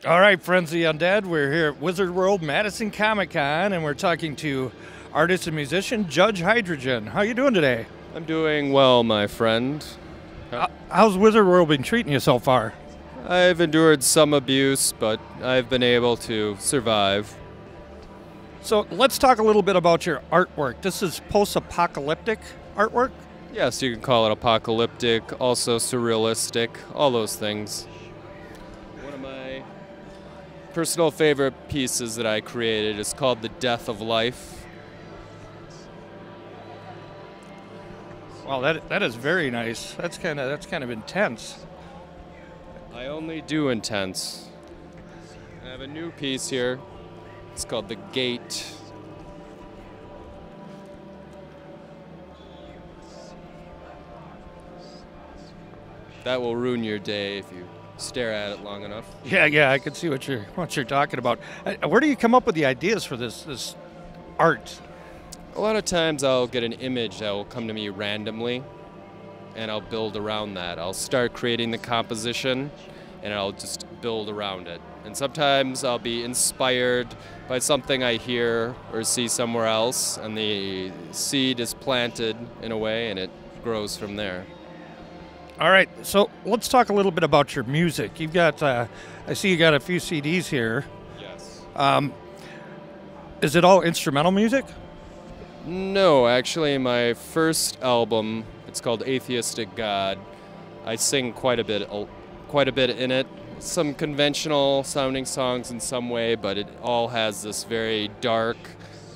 All right, friends of the Undead, we're here at Wizard World Madison Comic Con, and we're talking to artist and musician Judge Hydrogen. How you doing today? I'm doing well, my friend. How's Wizard World been treating you so far? I've endured some abuse, but I've been able to survive. So let's talk a little bit about your artwork. This is post-apocalyptic artwork? Yes, you can call it apocalyptic, also surrealistic, all those things. One of my personal favorite pieces that I created is called The Death of Life. Well, that is very nice. That's kind of intense. I only do intense. I have a new piece here. It's called The Gate. That will ruin your day if you stare at it long enough. Yeah, I can see what you're talking about. Where do you come up with the ideas for this art? A lot of times I'll get an image that will come to me randomly, and I'll build around that. I'll start creating the composition, and I'll just build around it. And sometimes I'll be inspired by something I hear or see somewhere else, and the seed is planted in a way, and it grows from there. All right, so let's talk a little bit about your music. You've got, I see you got a few CDs here. Yes. Is it all instrumental music? No, actually, my first album, it's called Atheistic God. I sing quite a bit in it. Some conventional sounding songs in some way, but it all has this very dark,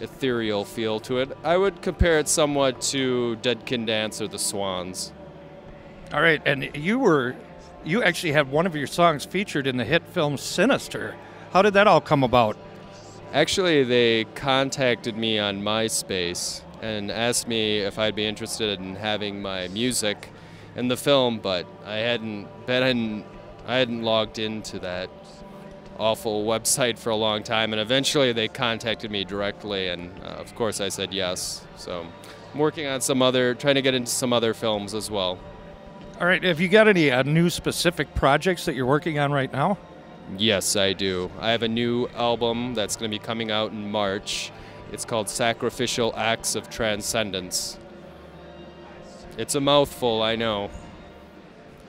ethereal feel to it. I would compare it somewhat to Dead Can Dance or The Swans. All right, and you actually had one of your songs featured in the hit film Sinister. How did that all come about? Actually, they contacted me on MySpace and asked me if I'd be interested in having my music in the film, but I hadn't logged into that awful website for a long time, and eventually they contacted me directly, and of course I said yes. So I'm working on trying to get into some other films as well. All right, have you got any new specific projects that you're working on right now? Yes, I do. I have a new album that's going to be coming out in March. It's called Sacrificial Acts of Transcendence. It's a mouthful, I know.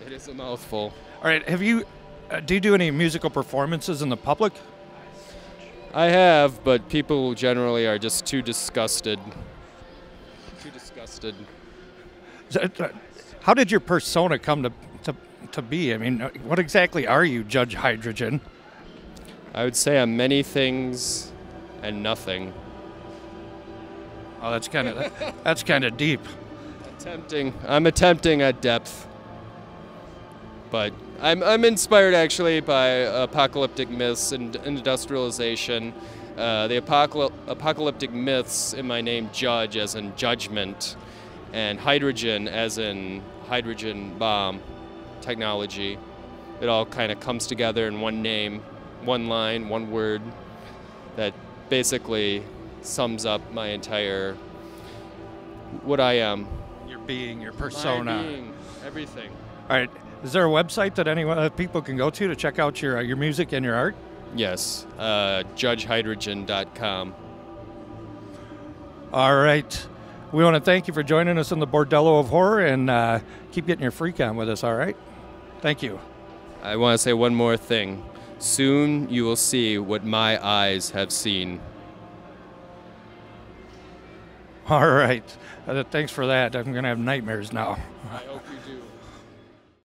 It is a mouthful. All right, do you do any musical performances in the public? I have, but people generally are just too disgusted. How did your persona come to be? I mean, what exactly are you, Judge Hydrogen? I would say I'm many things and nothing. Oh, that's kind of deep. I'm attempting at depth, but I'm inspired actually by apocalyptic myths and industrialization. The apocalyptic myths in my name, Judge as in judgment, and hydrogen as in hydrogen bomb technology. It all kind of comes together in one name, one line, one word that basically sums up my entire what I am. Your being, your persona. My being, everything. All right. Is there a website that people can go to check out your music and your art? Yes, judgehydrogen.com. All right. We want to thank you for joining us in the Bordello of Horror, and keep getting your freak on with us, all right? Thank you. I want to say one more thing. Soon you will see what my eyes have seen. All right. Thanks for that. I'm going to have nightmares now. I hope you do.